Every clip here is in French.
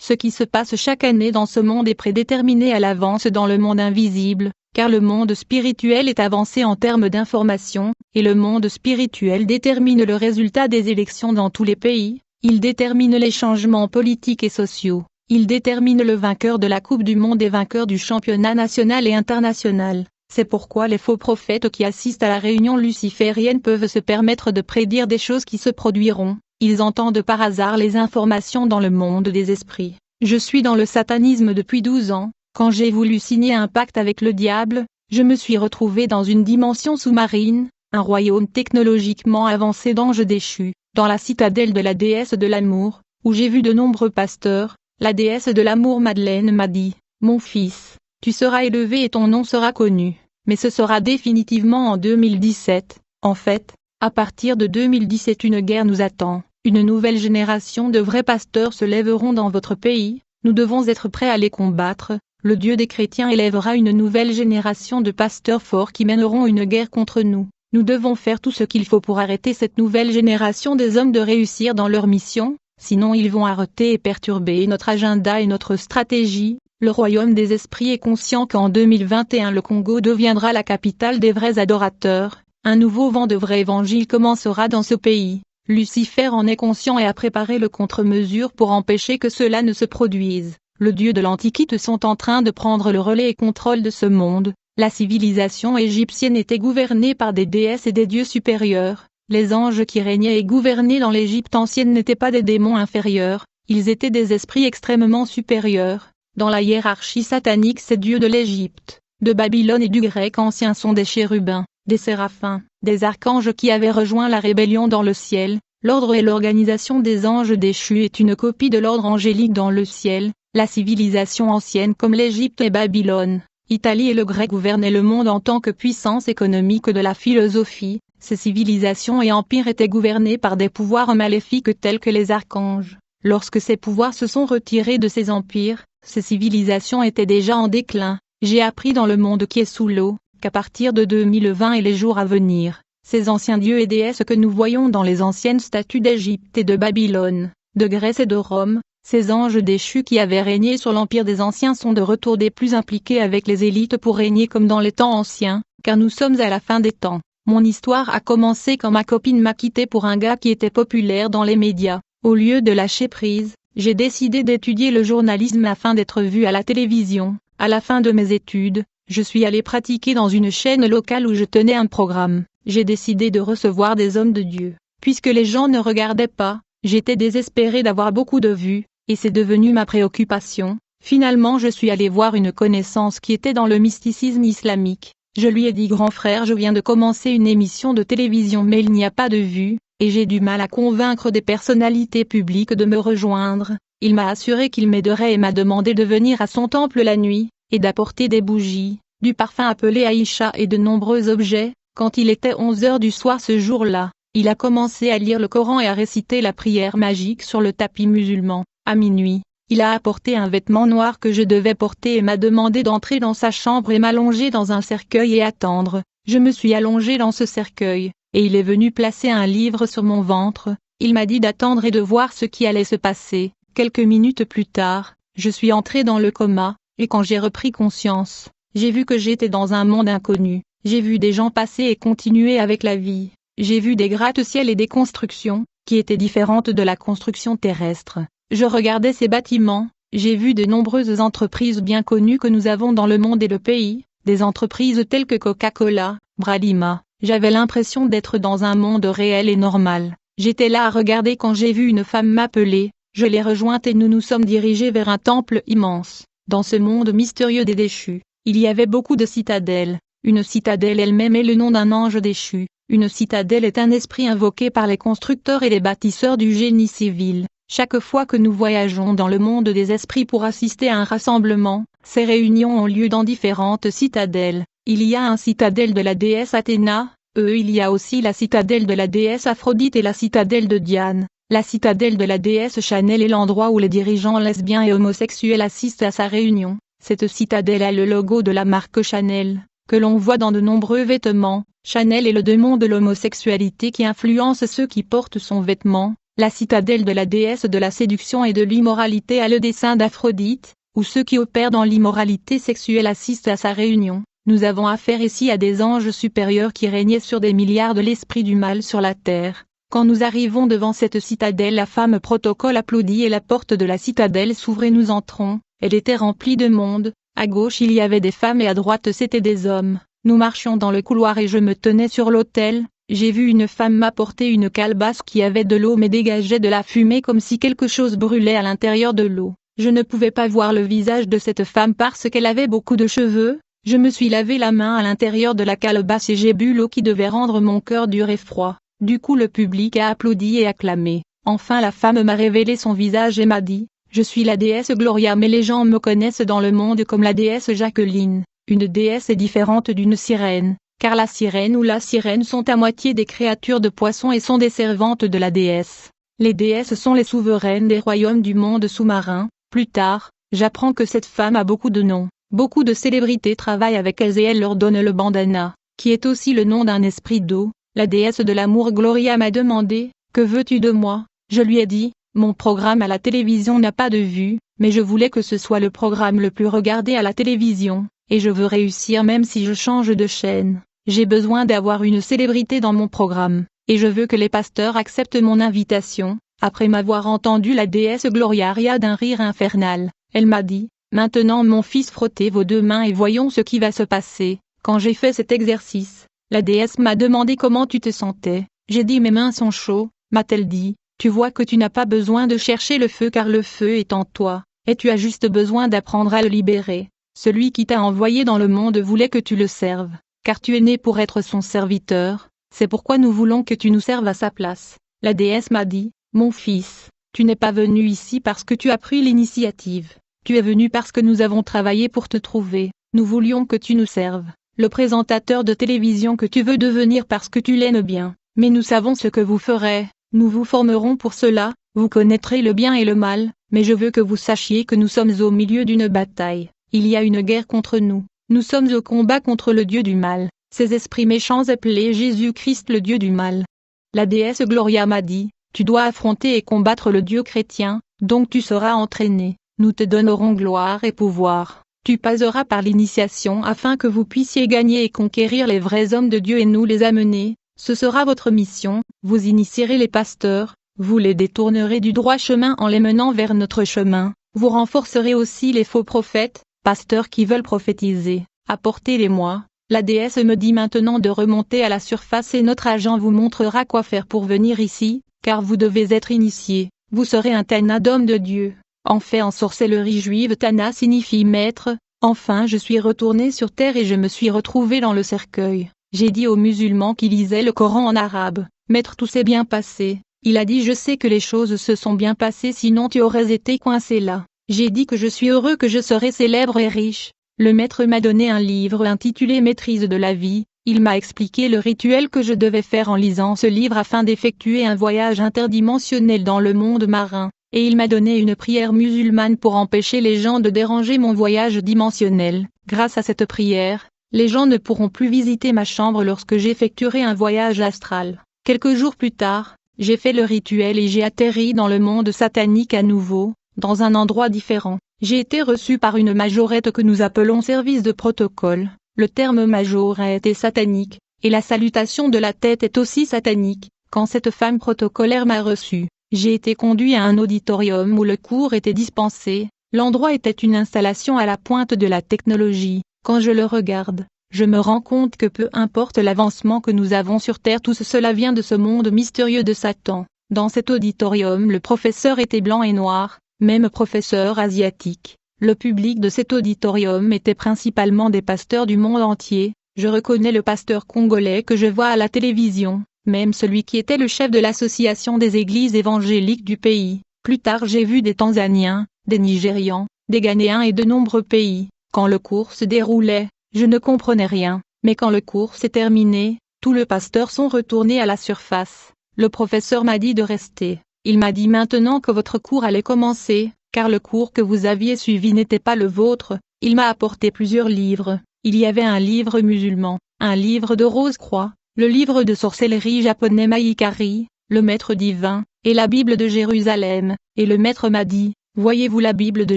Ce qui se passe chaque année dans ce monde est prédéterminé à l'avance dans le monde invisible, car le monde spirituel est avancé en termes d'information, et le monde spirituel détermine le résultat des élections dans tous les pays, il détermine les changements politiques et sociaux, il détermine le vainqueur de la Coupe du Monde et vainqueur du championnat national et international. C'est pourquoi les faux prophètes qui assistent à la réunion luciférienne peuvent se permettre de prédire des choses qui se produiront, ils entendent par hasard les informations dans le monde des esprits. Je suis dans le satanisme depuis 12 ans. Quand j'ai voulu signer un pacte avec le diable, je me suis retrouvé dans une dimension sous-marine, un royaume technologiquement avancé d'anges déchus, dans la citadelle de la déesse de l'amour, où j'ai vu de nombreux pasteurs. La déesse de l'amour Madeleine m'a dit, « Mon fils, tu seras élevé et ton nom sera connu, mais ce sera définitivement en 2017. En fait, à partir de 2017 une guerre nous attend, une nouvelle génération de vrais pasteurs se lèveront dans votre pays, nous devons être prêts à les combattre. Le Dieu des chrétiens élèvera une nouvelle génération de pasteurs forts qui mèneront une guerre contre nous. Nous devons faire tout ce qu'il faut pour arrêter cette nouvelle génération des hommes de réussir dans leur mission, sinon ils vont arrêter et perturber notre agenda et notre stratégie. Le royaume des esprits est conscient qu'en 2021 le Congo deviendra la capitale des vrais adorateurs. Un nouveau vent de vrai évangile commencera dans ce pays. Lucifer en est conscient et a préparé le contre-mesure pour empêcher que cela ne se produise. Les dieux de l'Antiquité sont en train de prendre le relais et contrôle de ce monde. La civilisation égyptienne était gouvernée par des déesses et des dieux supérieurs. Les anges qui régnaient et gouvernaient dans l'Égypte ancienne n'étaient pas des démons inférieurs, ils étaient des esprits extrêmement supérieurs. Dans la hiérarchie satanique, ces dieux de l'Égypte, de Babylone et du grec ancien sont des chérubins, des séraphins, des archanges qui avaient rejoint la rébellion dans le ciel. L'ordre et l'organisation des anges déchus est une copie de l'ordre angélique dans le ciel. La civilisation ancienne comme l'Égypte et Babylone, Italie et le grec gouvernaient le monde en tant que puissance économique de la philosophie. Ces civilisations et empires étaient gouvernés par des pouvoirs maléfiques tels que les archanges. Lorsque ces pouvoirs se sont retirés de ces empires, ces civilisations étaient déjà en déclin. J'ai appris dans le monde qui est sous l'eau, qu'à partir de 2020 et les jours à venir, ces anciens dieux et déesses que nous voyons dans les anciennes statues d'Égypte et de Babylone, de Grèce et de Rome, ces anges déchus qui avaient régné sur l'empire des anciens sont de retour des plus impliqués avec les élites pour régner comme dans les temps anciens, car nous sommes à la fin des temps. Mon histoire a commencé quand ma copine m'a quitté pour un gars qui était populaire dans les médias. Au lieu de lâcher prise, j'ai décidé d'étudier le journalisme afin d'être vue à la télévision. À la fin de mes études, je suis allée pratiquer dans une chaîne locale où je tenais un programme. J'ai décidé de recevoir des hommes de Dieu. Puisque les gens ne regardaient pas, j'étais désespérée d'avoir beaucoup de vues, et c'est devenu ma préoccupation. Finalement je suis allée voir une connaissance qui était dans le mysticisme islamique. Je lui ai dit grand frère, je viens de commencer une émission de télévision mais il n'y a pas de vues, et j'ai du mal à convaincre des personnalités publiques de me rejoindre. Il m'a assuré qu'il m'aiderait et m'a demandé de venir à son temple la nuit, et d'apporter des bougies, du parfum appelé Aïcha et de nombreux objets. Quand il était 11 heures du soir ce jour-là, il a commencé à lire le Coran et à réciter la prière magique sur le tapis musulman. À minuit, il a apporté un vêtement noir que je devais porter et m'a demandé d'entrer dans sa chambre et m'allonger dans un cercueil et attendre. Je me suis allongé dans ce cercueil, et il est venu placer un livre sur mon ventre. Il m'a dit d'attendre et de voir ce qui allait se passer. Quelques minutes plus tard, je suis entré dans le coma, et quand j'ai repris conscience, j'ai vu que j'étais dans un monde inconnu. J'ai vu des gens passer et continuer avec la vie. J'ai vu des gratte-ciel et des constructions, qui étaient différentes de la construction terrestre. Je regardais ces bâtiments, j'ai vu de nombreuses entreprises bien connues que nous avons dans le monde et le pays, des entreprises telles que Coca-Cola, Bralima. J'avais l'impression d'être dans un monde réel et normal. J'étais là à regarder quand j'ai vu une femme m'appeler, je l'ai rejointe et nous nous sommes dirigés vers un temple immense. Dans ce monde mystérieux des déchus, il y avait beaucoup de citadelles. Une citadelle elle-même est le nom d'un ange déchu. Une citadelle est un esprit invoqué par les constructeurs et les bâtisseurs du génie civil. Chaque fois que nous voyageons dans le monde des esprits pour assister à un rassemblement, ces réunions ont lieu dans différentes citadelles. Il y a un citadelle de la déesse Athéna, il y a aussi la citadelle de la déesse Aphrodite et la citadelle de Diane. La citadelle de la déesse Chanel est l'endroit où les dirigeants lesbiens et homosexuels assistent à sa réunion. Cette citadelle a le logo de la marque Chanel, que l'on voit dans de nombreux vêtements. Chanel est le démon de l'homosexualité qui influence ceux qui portent son vêtement. la citadelle de la déesse de la séduction et de l'immoralité a le dessein d'Aphrodite, où ceux qui opèrent dans l'immoralité sexuelle assistent à sa réunion. Nous avons affaire ici à des anges supérieurs qui régnaient sur des milliards de l'esprit du mal sur la terre. Quand nous arrivons devant cette citadelle, la femme protocole applaudit et la porte de la citadelle s'ouvre et nous entrons. Elle était remplie de monde. À gauche il y avait des femmes et à droite c'étaient des hommes. Nous marchions dans le couloir et je me tenais sur l'autel. J'ai vu une femme m'apporter une calebasse qui avait de l'eau mais dégageait de la fumée comme si quelque chose brûlait à l'intérieur de l'eau. Je ne pouvais pas voir le visage de cette femme parce qu'elle avait beaucoup de cheveux. Je me suis lavé la main à l'intérieur de la calebasse et j'ai bu l'eau qui devait rendre mon cœur dur et froid. Du coup le public a applaudi et acclamé. Enfin la femme m'a révélé son visage et m'a dit « Je suis la déesse Gloria mais les gens me connaissent dans le monde comme la déesse Jacqueline. Une déesse est différente d'une sirène, car la sirène ou la sirène sont à moitié des créatures de poissons et sont des servantes de la déesse. Les déesses sont les souveraines des royaumes du monde sous-marin. » Plus tard, j'apprends que cette femme a beaucoup de noms. Beaucoup de célébrités travaillent avec elles et elles leur donnent le bandana, qui est aussi le nom d'un esprit d'eau. La déesse de l'amour Gloria m'a demandé « Que veux-tu de moi ?» Je lui ai dit « Mon programme à la télévision n'a pas de vue, mais je voulais que ce soit le programme le plus regardé à la télévision, et je veux réussir même si je change de chaîne. J'ai besoin d'avoir une célébrité dans mon programme, et je veux que les pasteurs acceptent mon invitation. » Après m'avoir entendu la déesse Gloria ria d'un rire infernal, elle m'a dit « Maintenant mon fils frottez vos deux mains et voyons ce qui va se passer. » Quand j'ai fait cet exercice, la déesse m'a demandé comment tu te sentais. J'ai dit mes mains sont chaudes, m'a-t-elle dit, tu vois que tu n'as pas besoin de chercher le feu car le feu est en toi, et tu as juste besoin d'apprendre à le libérer. Celui qui t'a envoyé dans le monde voulait que tu le serves, car tu es né pour être son serviteur, c'est pourquoi nous voulons que tu nous serves à sa place. La déesse m'a dit, mon fils, tu n'es pas venu ici parce que tu as pris l'initiative, tu es venu parce que nous avons travaillé pour te trouver, nous voulions que tu nous serves. Le présentateur de télévision que tu veux devenir parce que tu l'aimes bien, mais nous savons ce que vous ferez, nous vous formerons pour cela, vous connaîtrez le bien et le mal, mais je veux que vous sachiez que nous sommes au milieu d'une bataille, il y a une guerre contre nous, nous sommes au combat contre le Dieu du mal, ces esprits méchants appelés Jésus-Christ le Dieu du mal. La déesse Gloria m'a dit, tu dois affronter et combattre le Dieu chrétien, donc tu seras entraîné, nous te donnerons gloire et pouvoir. Tu passeras par l'initiation afin que vous puissiez gagner et conquérir les vrais hommes de Dieu et nous les amener, ce sera votre mission, vous initierez les pasteurs, vous les détournerez du droit chemin en les menant vers notre chemin, vous renforcerez aussi les faux prophètes, pasteurs qui veulent prophétiser, apportez-les-moi. La déesse me dit maintenant de remonter à la surface et notre agent vous montrera quoi faire pour venir ici, car vous devez être initié, vous serez un Tana d'homme de Dieu. En fait en sorcellerie juive Tana signifie maître, enfin je suis retourné sur terre et je me suis retrouvé dans le cercueil. J'ai dit aux musulmans qui lisaient le Coran en arabe, maître tout s'est bien passé, il a dit je sais que les choses se sont bien passées sinon tu aurais été coincé là. J'ai dit que je suis heureux que je serai célèbre et riche. Le maître m'a donné un livre intitulé Maîtrise de la vie, il m'a expliqué le rituel que je devais faire en lisant ce livre afin d'effectuer un voyage interdimensionnel dans le monde marin. Et il m'a donné une prière musulmane pour empêcher les gens de déranger mon voyage dimensionnel. Grâce à cette prière, les gens ne pourront plus visiter ma chambre lorsque j'effectuerai un voyage astral. Quelques jours plus tard, j'ai fait le rituel et j'ai atterri dans le monde satanique à nouveau, dans un endroit différent. J'ai été reçu par une majorette que nous appelons service de protocole. Le terme majorette est satanique, et la salutation de la tête est aussi satanique. Quand cette femme protocolaire m'a reçu, j'ai été conduit à un auditorium où le cours était dispensé, l'endroit était une installation à la pointe de la technologie. Quand je le regarde, je me rends compte que peu importe l'avancement que nous avons sur Terre, tout cela vient de ce monde mystérieux de Satan. Dans cet auditorium, le professeur était blanc et noir, même professeur asiatique. Le public de cet auditorium était principalement des pasteurs du monde entier. Je reconnais le pasteur congolais que je vois à la télévision. Même celui qui était le chef de l'association des églises évangéliques du pays. Plus tard j'ai vu des Tanzaniens, des Nigérians, des Ghanéens et de nombreux pays. Quand le cours se déroulait, je ne comprenais rien, mais quand le cours s'est terminé, tous les pasteurs sont retournés à la surface. Le professeur m'a dit de rester. Il m'a dit maintenant que votre cours allait commencer, car le cours que vous aviez suivi n'était pas le vôtre. Il m'a apporté plusieurs livres. Il y avait un livre musulman, un livre de Rose-Croix, le livre de sorcellerie japonais Maikari, le Maître divin, et la Bible de Jérusalem. Et le Maître m'a dit, voyez-vous la Bible de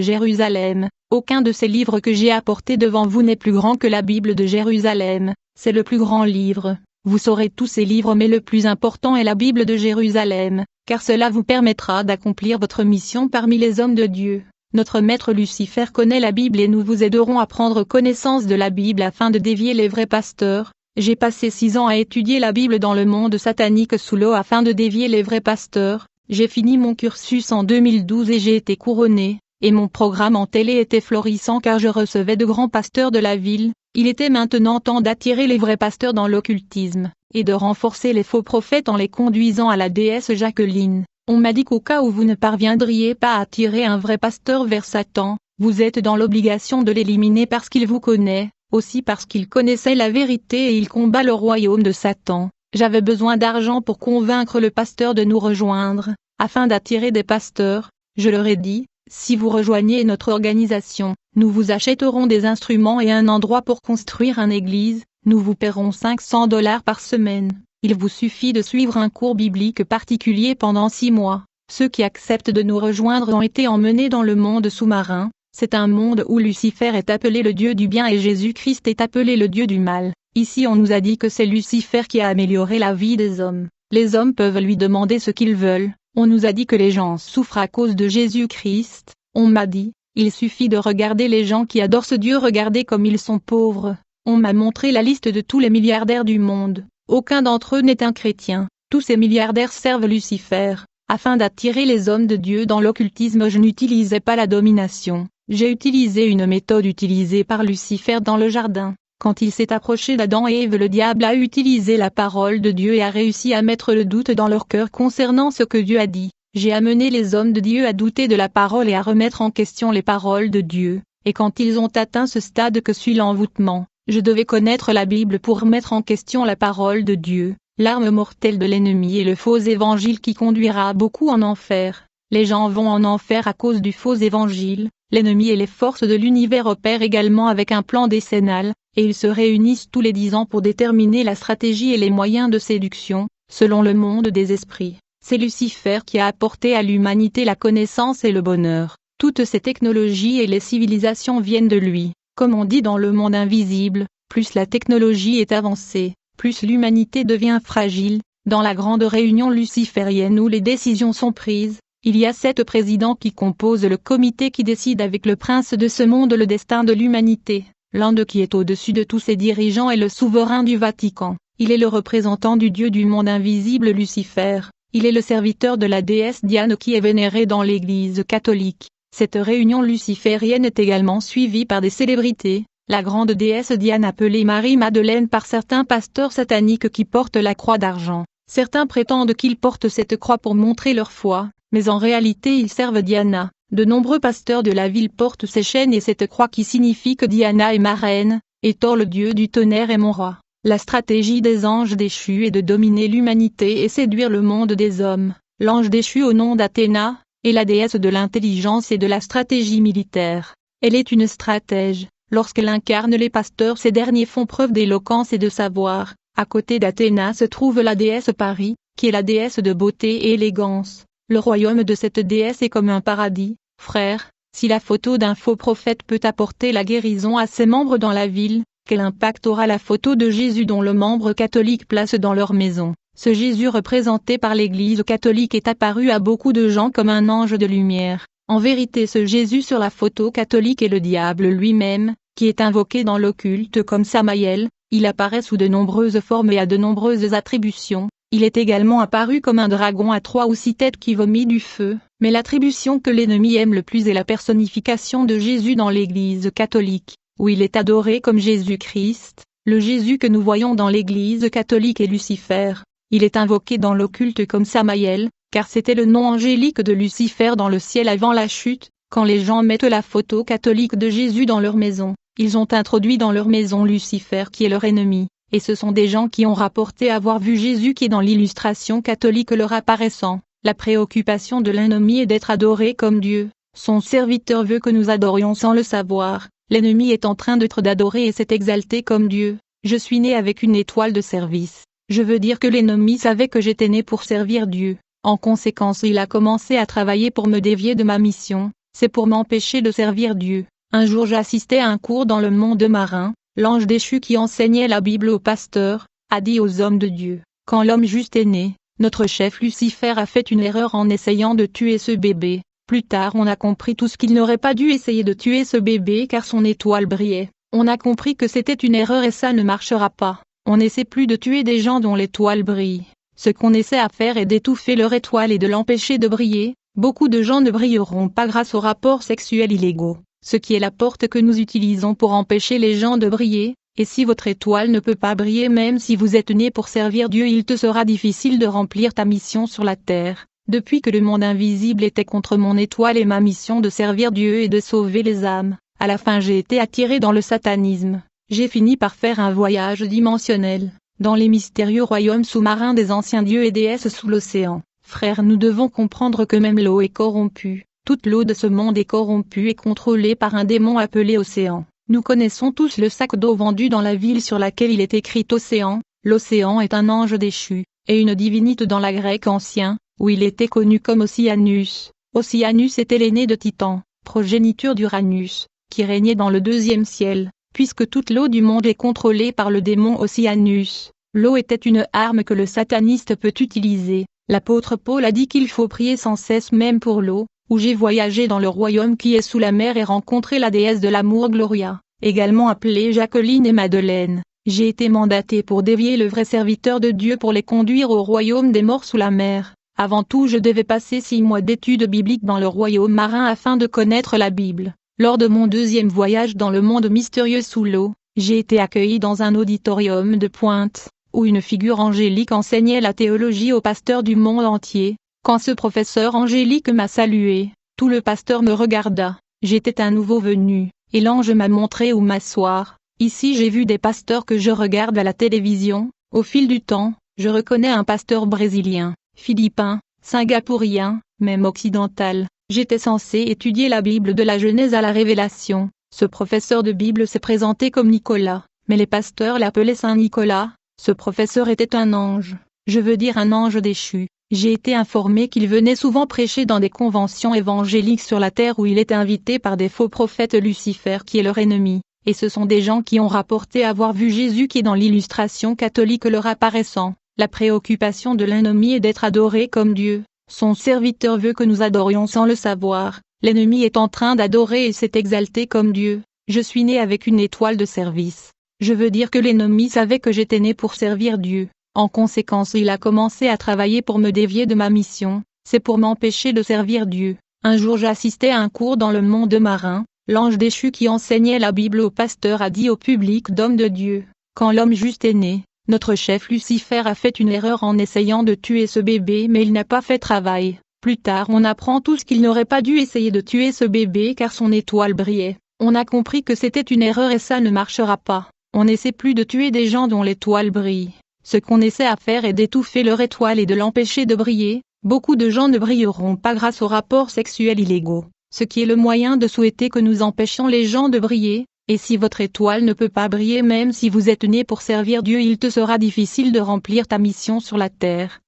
Jérusalem, aucun de ces livres que j'ai apportés devant vous n'est plus grand que la Bible de Jérusalem, c'est le plus grand livre. Vous saurez tous ces livres mais le plus important est la Bible de Jérusalem, car cela vous permettra d'accomplir votre mission parmi les hommes de Dieu. Notre maître Lucifer connaît la Bible et nous vous aiderons à prendre connaissance de la Bible afin de dévier les vrais pasteurs. J'ai passé 6 ans à étudier la Bible dans le monde satanique sous l'eau afin de dévier les vrais pasteurs. J'ai fini mon cursus en 2012 et j'ai été couronné, et mon programme en télé était florissant car je recevais de grands pasteurs de la ville. Il était maintenant temps d'attirer les vrais pasteurs dans l'occultisme, et de renforcer les faux prophètes en les conduisant à la déesse Jacqueline. On m'a dit qu'au cas où vous ne parviendriez pas à attirer un vrai pasteur vers Satan, vous êtes dans l'obligation de l'éliminer parce qu'il vous connaît, aussi parce qu'il connaissait la vérité et il combat le royaume de Satan. J'avais besoin d'argent pour convaincre le pasteur de nous rejoindre, afin d'attirer des pasteurs. Je leur ai dit, si vous rejoignez notre organisation, nous vous achèterons des instruments et un endroit pour construire une église, nous vous paierons $500 par semaine. Il vous suffit de suivre un cours biblique particulier pendant 6 mois. Ceux qui acceptent de nous rejoindre ont été emmenés dans le monde sous-marin. C'est un monde où Lucifer est appelé le Dieu du bien et Jésus-Christ est appelé le Dieu du mal. Ici on nous a dit que c'est Lucifer qui a amélioré la vie des hommes. Les hommes peuvent lui demander ce qu'ils veulent. On nous a dit que les gens souffrent à cause de Jésus-Christ. On m'a dit, il suffit de regarder les gens qui adorent ce Dieu, regardez comme ils sont pauvres. On m'a montré la liste de tous les milliardaires du monde. Aucun d'entre eux n'est un chrétien. Tous ces milliardaires servent Lucifer. Afin d'attirer les hommes de Dieu dans l'occultisme, je n'utilisais pas la domination. J'ai utilisé une méthode utilisée par Lucifer dans le jardin. Quand il s'est approché d'Adam et Ève, le diable a utilisé la parole de Dieu et a réussi à mettre le doute dans leur cœur concernant ce que Dieu a dit. J'ai amené les hommes de Dieu à douter de la parole et à remettre en question les paroles de Dieu. Et quand ils ont atteint ce stade que suit l'envoûtement, je devais connaître la Bible pour remettre en question la parole de Dieu. L'arme mortelle de l'ennemi est le faux évangile qui conduira beaucoup en enfer. Les gens vont en enfer à cause du faux évangile. L'ennemi et les forces de l'univers opèrent également avec un plan décennal, et ils se réunissent tous les 10 ans pour déterminer la stratégie et les moyens de séduction, selon le monde des esprits. C'est Lucifer qui a apporté à l'humanité la connaissance et le bonheur. Toutes ces technologies et les civilisations viennent de lui. Comme on dit dans le monde invisible, plus la technologie est avancée, plus l'humanité devient fragile. Dans la grande réunion luciférienne où les décisions sont prises, il y a 7 présidents qui composent le comité qui décide avec le prince de ce monde le destin de l'humanité. L'un d'eux qui est au-dessus de tous ces dirigeants est le souverain du Vatican. Il est le représentant du dieu du monde invisible Lucifer. Il est le serviteur de la déesse Diane qui est vénérée dans l'église catholique. Cette réunion luciférienne est également suivie par des célébrités. La grande déesse Diane appelée Marie-Madeleine par certains pasteurs sataniques qui portent la croix d'argent. Certains prétendent qu'ils portent cette croix pour montrer leur foi, mais en réalité ils servent Diana. De nombreux pasteurs de la ville portent ces chaînes et cette croix qui signifie que Diana est ma reine, et Thor le dieu du tonnerre est mon roi. La stratégie des anges déchus est de dominer l'humanité et séduire le monde des hommes. L'ange déchu au nom d'Athéna est la déesse de l'intelligence et de la stratégie militaire. Elle est une stratège. Lorsqu'elle incarne les pasteurs, ces derniers font preuve d'éloquence et de savoir. À côté d'Athéna se trouve la déesse Paris, qui est la déesse de beauté et élégance. Le royaume de cette déesse est comme un paradis. Frère, si la photo d'un faux prophète peut apporter la guérison à ses membres dans la ville, quel impact aura la photo de Jésus dont le membre catholique place dans leur maison? Ce Jésus représenté par l'Église catholique est apparu à beaucoup de gens comme un ange de lumière. En vérité, ce Jésus sur la photo catholique est le diable lui-même, qui est invoqué dans l'occulte comme Samaël. Il apparaît sous de nombreuses formes et a de nombreuses attributions. Il est également apparu comme un dragon à 3 ou 6 têtes qui vomit du feu. Mais l'attribution que l'ennemi aime le plus est la personnification de Jésus dans l'Église catholique, où il est adoré comme Jésus-Christ. Le Jésus que nous voyons dans l'Église catholique est Lucifer. Il est invoqué dans l'occulte comme Samaël, car c'était le nom angélique de Lucifer dans le ciel avant la chute. Quand les gens mettent la photo catholique de Jésus dans leur maison, ils ont introduit dans leur maison Lucifer qui est leur ennemi, et ce sont des gens qui ont rapporté avoir vu Jésus qui est dans l'illustration catholique leur apparaissant. La préoccupation de l'ennemi est d'être adoré comme Dieu. Son serviteur veut que nous adorions sans le savoir. L'ennemi est en train d'être d'adoré et s'est exalté comme Dieu. Je suis né avec une étoile de service. Je veux dire que l'ennemi savait que j'étais né pour servir Dieu. En conséquence, il a commencé à travailler pour me dévier de ma mission, c'est pour m'empêcher de servir Dieu. Un jour j'assistais à un cours dans le monde marin, l'ange déchu qui enseignait la Bible aux pasteurs, a dit aux hommes de Dieu, quand l'homme juste est né, notre chef Lucifer a fait une erreur en essayant de tuer ce bébé. Plus tard on a compris tous qu'il n'aurait pas dû essayer de tuer ce bébé car son étoile brillait. On a compris que c'était une erreur et ça ne marchera pas. On n'essaie plus de tuer des gens dont l'étoile brille. Ce qu'on essaie à faire est d'étouffer leur étoile et de l'empêcher de briller. Beaucoup de gens ne brilleront pas grâce aux rapports sexuels illégaux, ce qui est la porte que nous utilisons pour empêcher les gens de briller. Et si votre étoile ne peut pas briller même si vous êtes né pour servir Dieu, il te sera difficile de remplir ta mission sur la terre. Depuis que le monde invisible était contre mon étoile et ma mission de servir Dieu et de sauver les âmes, à la fin j'ai été attiré dans le satanisme. J'ai fini par faire un voyage dimensionnel, dans les mystérieux royaumes sous-marins des anciens dieux et déesses sous l'océan. Frères, nous devons comprendre que même l'eau est corrompue. Toute l'eau de ce monde est corrompue et contrôlée par un démon appelé Océan. Nous connaissons tous le sac d'eau vendu dans la ville sur laquelle il est écrit Océan. L'Océan est un ange déchu, et une divinité dans la Grèce ancien, où il était connu comme Oceanus. Oceanus était l'aîné de Titan, progéniture d'Uranus, qui régnait dans le deuxième ciel, puisque toute l'eau du monde est contrôlée par le démon Oceanus. L'eau était une arme que le sataniste peut utiliser. L'apôtre Paul a dit qu'il faut prier sans cesse même pour l'eau, où j'ai voyagé dans le royaume qui est sous la mer et rencontré la déesse de l'amour Gloria, également appelée Jacqueline et Madeleine. J'ai été mandaté pour dévier le vrai serviteur de Dieu pour les conduire au royaume des morts sous la mer. Avant tout, je devais passer 6 mois d'études bibliques dans le royaume marin afin de connaître la Bible. Lors de mon deuxième voyage dans le monde mystérieux sous l'eau, j'ai été accueilli dans un auditorium de pointe, où une figure angélique enseignait la théologie aux pasteurs du monde entier. Quand ce professeur angélique m'a salué, tout le pasteur me regarda. J'étais un nouveau venu, et l'ange m'a montré où m'asseoir. Ici j'ai vu des pasteurs que je regarde à la télévision. Au fil du temps, je reconnais un pasteur brésilien, philippin, singapourien, même occidental. J'étais censé étudier la Bible de la Genèse à la Révélation. Ce professeur de Bible s'est présenté comme Nicolas, mais les pasteurs l'appelaient Saint Nicolas. Ce professeur était un ange, je veux dire un ange déchu. J'ai été informé qu'il venait souvent prêcher dans des conventions évangéliques sur la terre où il était invité par des faux prophètes Lucifer qui est leur ennemi, et ce sont des gens qui ont rapporté avoir vu Jésus qui est dans l'illustration catholique leur apparaissant. La préoccupation de l'ennemi est d'être adoré comme Dieu. Son serviteur veut que nous adorions sans le savoir. L'ennemi est en train d'adorer et s'est exalté comme Dieu. Je suis né avec une étoile de service. Je veux dire que l'ennemi savait que j'étais né pour servir Dieu. En conséquence, il a commencé à travailler pour me dévier de ma mission. C'est pour m'empêcher de servir Dieu. Un jour j'assistais à un cours dans le monde marin. L'ange déchu qui enseignait la Bible aux pasteurs a dit au public d'hommes de Dieu, quand l'homme juste est né, notre chef Lucifer a fait une erreur en essayant de tuer ce bébé mais il n'a pas fait travail. Plus tard on apprend tous qu'il n'aurait pas dû essayer de tuer ce bébé car son étoile brillait. On a compris que c'était une erreur et ça ne marchera pas. On n'essaie plus de tuer des gens dont l'étoile brille. Ce qu'on essaie à faire est d'étouffer leur étoile et de l'empêcher de briller. Beaucoup de gens ne brilleront pas grâce aux rapports sexuels illégaux, ce qui est le moyen de souhaiter que nous empêchions les gens de briller. Et si votre étoile ne peut pas briller même si vous êtes né pour servir Dieu, il te sera difficile de remplir ta mission sur la terre.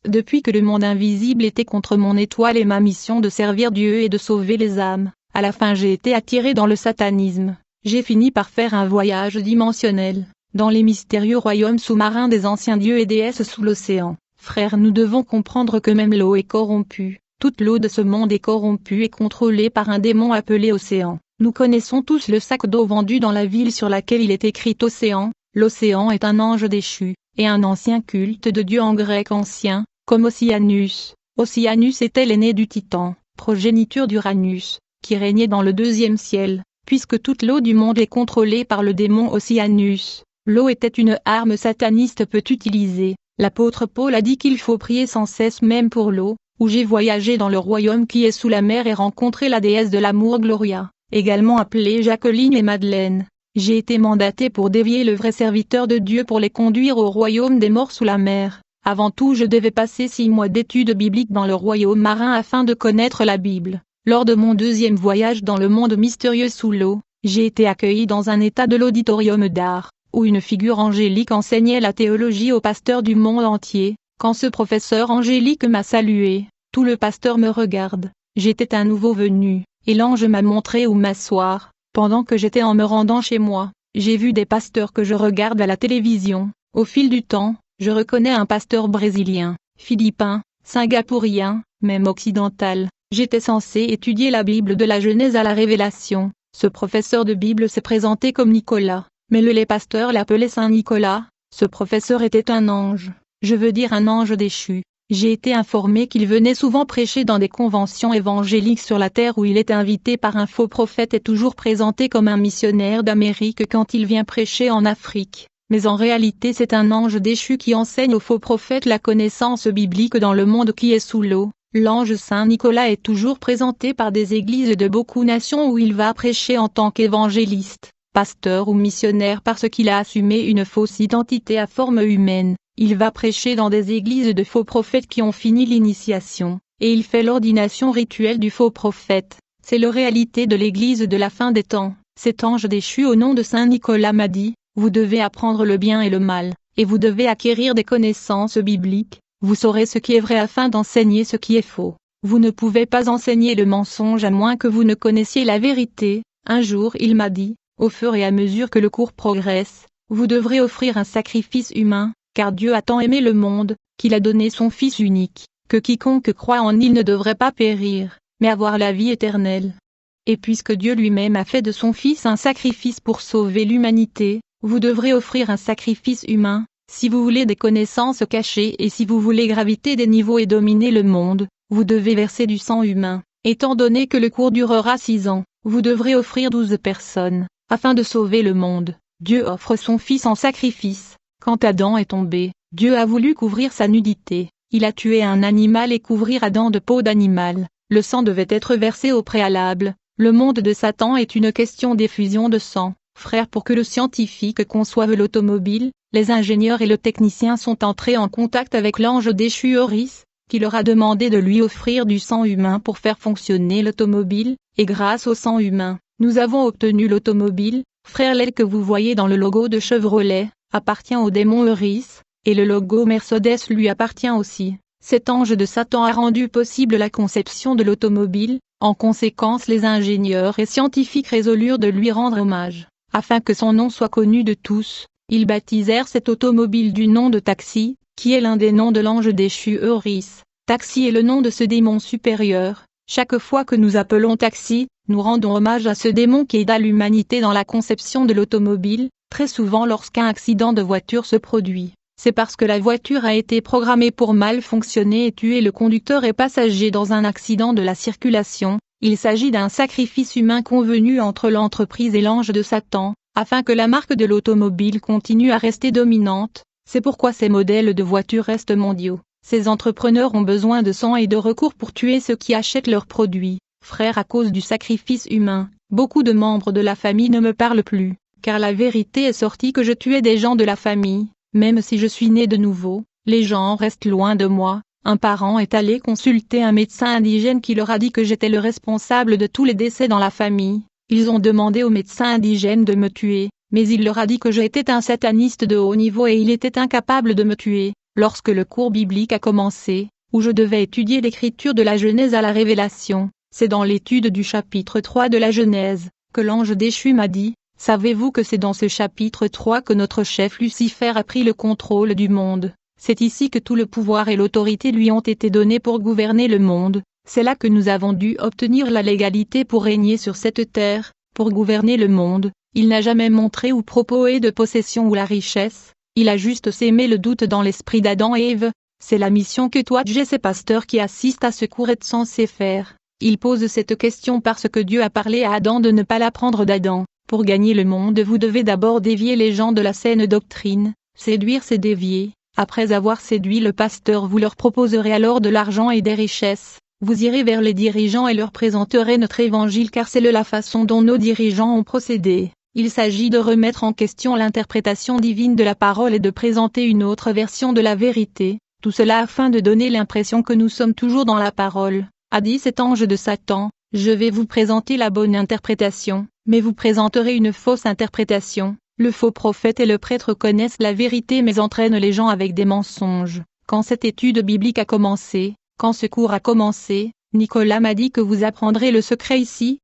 Depuis que le monde invisible était contre mon étoile et ma mission de servir Dieu et de sauver les âmes, à la fin j'ai été attiré dans le satanisme. J'ai fini par faire un voyage dimensionnel, dans les mystérieux royaumes sous-marins des anciens dieux et déesses sous l'océan. Frères, nous devons comprendre que même l'eau est corrompue. Toute l'eau de ce monde est corrompue et contrôlée par un démon appelé Océan. Nous connaissons tous le sac d'eau vendu dans la ville sur laquelle il est écrit Océan. L'Océan est un ange déchu, et un ancien culte de Dieu en grec ancien, comme Oceanus. Oceanus était l'aîné du Titan, progéniture d'Uranus, qui régnait dans le deuxième ciel, puisque toute l'eau du monde est contrôlée par le démon Oceanus. L'eau était une arme sataniste peut utiliser. L'apôtre Paul a dit qu'il faut prier sans cesse même pour l'eau, où j'ai voyagé dans le royaume qui est sous la mer et rencontré la déesse de l'amour Gloria, également appelée Jacqueline et Madeleine. J'ai été mandaté pour dévier le vrai serviteur de Dieu pour les conduire au royaume des morts sous la mer. Avant tout, je devais passer 6 mois d'études bibliques dans le royaume marin afin de connaître la Bible. Lors de mon deuxième voyage dans le monde mystérieux sous l'eau, j'ai été accueilli dans un état de l'auditorium d'art. où une figure angélique enseignait la théologie aux pasteurs du monde entier. Quand ce professeur angélique m'a salué, tout le pasteur me regarde. J'étais un nouveau venu, et l'ange m'a montré où m'asseoir. Pendant que j'étais en me rendant chez moi, j'ai vu des pasteurs que je regarde à la télévision. Au fil du temps, je reconnais un pasteur brésilien, philippin, singapourien, même occidental. J'étais censé étudier la Bible de la Genèse à la Révélation. Ce professeur de Bible s'est présenté comme Nicolas, mais les pasteurs l'appelaient Saint Nicolas. Ce professeur était un ange, je veux dire un ange déchu. J'ai été informé qu'il venait souvent prêcher dans des conventions évangéliques sur la terre où il est invité par un faux prophète et toujours présenté comme un missionnaire d'Amérique quand il vient prêcher en Afrique. Mais en réalité c'est un ange déchu qui enseigne aux faux prophètes la connaissance biblique dans le monde qui est sous l'eau. L'ange Saint Nicolas est toujours présenté par des églises de beaucoup nations où il va prêcher en tant qu'évangéliste, pasteur ou missionnaire parce qu'il a assumé une fausse identité à forme humaine. Il va prêcher dans des églises de faux prophètes qui ont fini l'initiation, et il fait l'ordination rituelle du faux prophète. C'est la réalité de l'église de la fin des temps. Cet ange déchu au nom de Saint Nicolas m'a dit, vous devez apprendre le bien et le mal, et vous devez acquérir des connaissances bibliques. Vous saurez ce qui est vrai afin d'enseigner ce qui est faux. Vous ne pouvez pas enseigner le mensonge à moins que vous ne connaissiez la vérité. Un jour il m'a dit, au fur et à mesure que le cours progresse, vous devrez offrir un sacrifice humain, car Dieu a tant aimé le monde, qu'il a donné son Fils unique, que quiconque croit en il ne devrait pas périr, mais avoir la vie éternelle. Et puisque Dieu lui-même a fait de son Fils un sacrifice pour sauver l'humanité, vous devrez offrir un sacrifice humain. Si vous voulez des connaissances cachées et si vous voulez graviter des niveaux et dominer le monde, vous devez verser du sang humain. Étant donné que le cours durera 6 ans, vous devrez offrir 12 personnes, afin de sauver le monde. Dieu offre son Fils en sacrifice. Quand Adam est tombé, Dieu a voulu couvrir sa nudité. Il a tué un animal et couvrir Adam de peau d'animal. Le sang devait être versé au préalable. Le monde de Satan est une question d'effusion de sang. Frères, pour que le scientifique conçoive l'automobile, les ingénieurs et le technicien sont entrés en contact avec l'ange déchu Horus, qui leur a demandé de lui offrir du sang humain pour faire fonctionner l'automobile, et grâce au sang humain, nous avons obtenu l'automobile. Frère, l'aile que vous voyez dans le logo de Chevrolet appartient au démon Horus, et le logo Mercedes lui appartient aussi. Cet ange de Satan a rendu possible la conception de l'automobile. En conséquence, les ingénieurs et scientifiques résolurent de lui rendre hommage. Afin que son nom soit connu de tous, ils baptisèrent cette automobile du nom de Taxi, qui est l'un des noms de l'ange déchu Horus. Taxi est le nom de ce démon supérieur. Chaque fois que nous appelons Taxi, nous rendons hommage à ce démon qui aida l'humanité dans la conception de l'automobile. Très souvent lorsqu'un accident de voiture se produit, c'est parce que la voiture a été programmée pour mal fonctionner et tuer le conducteur et passager dans un accident de la circulation. Il s'agit d'un sacrifice humain convenu entre l'entreprise et l'ange de Satan, afin que la marque de l'automobile continue à rester dominante. C'est pourquoi ces modèles de voitures restent mondiaux. Ces entrepreneurs ont besoin de sang et de recours pour tuer ceux qui achètent leurs produits. Frère, à cause du sacrifice humain, beaucoup de membres de la famille ne me parlent plus, car la vérité est sortie que je tuais des gens de la famille. Même si je suis né de nouveau, les gens restent loin de moi. Un parent est allé consulter un médecin indigène qui leur a dit que j'étais le responsable de tous les décès dans la famille. Ils ont demandé au médecin indigène de me tuer, mais il leur a dit que j'étais un sataniste de haut niveau et il était incapable de me tuer. Lorsque le cours biblique a commencé, où je devais étudier l'écriture de la Genèse à la Révélation, c'est dans l'étude du chapitre 3 de la Genèse, que l'ange déchu m'a dit, « Savez-vous que c'est dans ce chapitre 3 que notre chef Lucifer a pris le contrôle du monde ? C'est ici que tout le pouvoir et l'autorité lui ont été donnés pour gouverner le monde. C'est là que nous avons dû obtenir la légalité pour régner sur cette terre, pour gouverner le monde. Il n'a jamais montré ou proposé de possession ou la richesse. Il a juste sémé le doute dans l'esprit d'Adam et Ève. C'est la mission que toi, ces pasteurs qui assistent à ce cours est censé faire. Il pose cette question parce que Dieu a parlé à Adam de ne pas l'apprendre d'Adam. Pour gagner le monde, vous devez d'abord dévier les gens de la saine doctrine. Séduire, c'est dévier. Après avoir séduit le pasteur, vous leur proposerez alors de l'argent et des richesses. Vous irez vers les dirigeants et leur présenterez notre évangile car c'est la façon dont nos dirigeants ont procédé. Il s'agit de remettre en question l'interprétation divine de la parole et de présenter une autre version de la vérité. Tout cela afin de donner l'impression que nous sommes toujours dans la parole. A dit cet ange de Satan, je vais vous présenter la bonne interprétation, mais vous présenterez une fausse interprétation. Le faux prophète et le prêtre connaissent la vérité mais entraînent les gens avec des mensonges. Quand cette étude biblique a commencé, quand ce cours a commencé, Nicolas m'a dit que vous apprendrez le secret ici.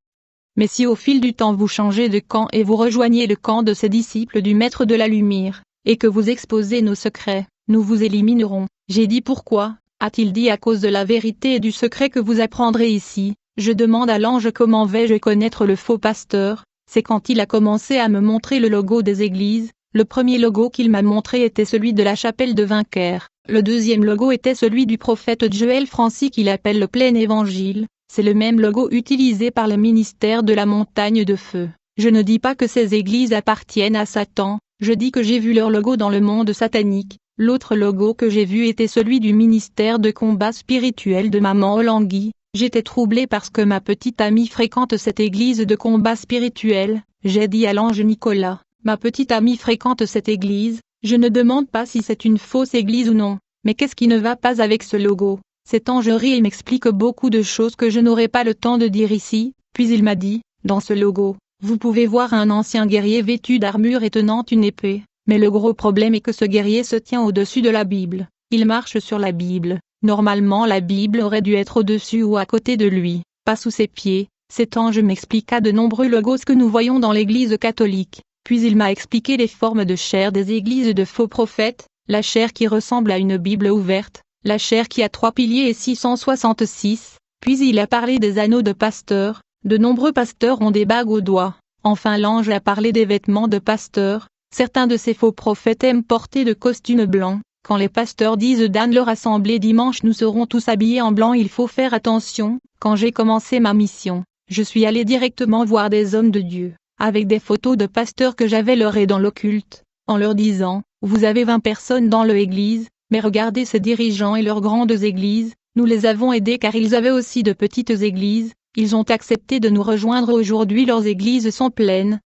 Mais si au fil du temps vous changez de camp et vous rejoignez le camp de ces disciples du Maître de la Lumière, et que vous exposez nos secrets, nous vous éliminerons. J'ai dit pourquoi, a-t-il dit à cause de la vérité et du secret que vous apprendrez ici. Je demande à l'ange comment vais-je connaître le faux pasteur. C'est quand il a commencé à me montrer le logo des églises. Le premier logo qu'il m'a montré était celui de la chapelle de Vainqueur. Le deuxième logo était celui du prophète Joël Francis qu'il appelle le plein évangile. C'est le même logo utilisé par le ministère de la montagne de feu. Je ne dis pas que ces églises appartiennent à Satan, je dis que j'ai vu leur logo dans le monde satanique. L'autre logo que j'ai vu était celui du ministère de combat spirituel de Maman Olangui. J'étais troublée parce que ma petite amie fréquente cette église de combat spirituel. J'ai dit à l'ange Nicolas, ma petite amie fréquente cette église, je ne demande pas si c'est une fausse église ou non, mais qu'est-ce qui ne va pas avec ce logo? Cet ange rit et m'explique beaucoup de choses que je n'aurai pas le temps de dire ici, puis il m'a dit, dans ce logo, vous pouvez voir un ancien guerrier vêtu d'armure et tenant une épée, mais le gros problème est que ce guerrier se tient au-dessus de la Bible, il marche sur la Bible. Normalement la Bible aurait dû être au-dessus ou à côté de lui, pas sous ses pieds. Cet ange m'expliqua de nombreux logos que nous voyons dans l'Église catholique, puis il m'a expliqué les formes de chair des églises de faux prophètes, la chair qui ressemble à une Bible ouverte, la chair qui a 3 piliers et 666, puis il a parlé des anneaux de pasteurs, de nombreux pasteurs ont des bagues aux doigts, enfin l'ange a parlé des vêtements de pasteurs, certains de ces faux prophètes aiment porter de costumes blancs. Quand les pasteurs disent dans leur assemblée dimanche nous serons tous habillés en blanc, il faut faire attention. Quand j'ai commencé ma mission, je suis allé directement voir des hommes de Dieu, avec des photos de pasteurs que j'avais leurrés dans l'occulte, en leur disant, vous avez 20 personnes dans l'église, mais regardez ces dirigeants et leurs grandes églises, nous les avons aidés car ils avaient aussi de petites églises, ils ont accepté de nous rejoindre aujourd'hui leurs églises sont pleines,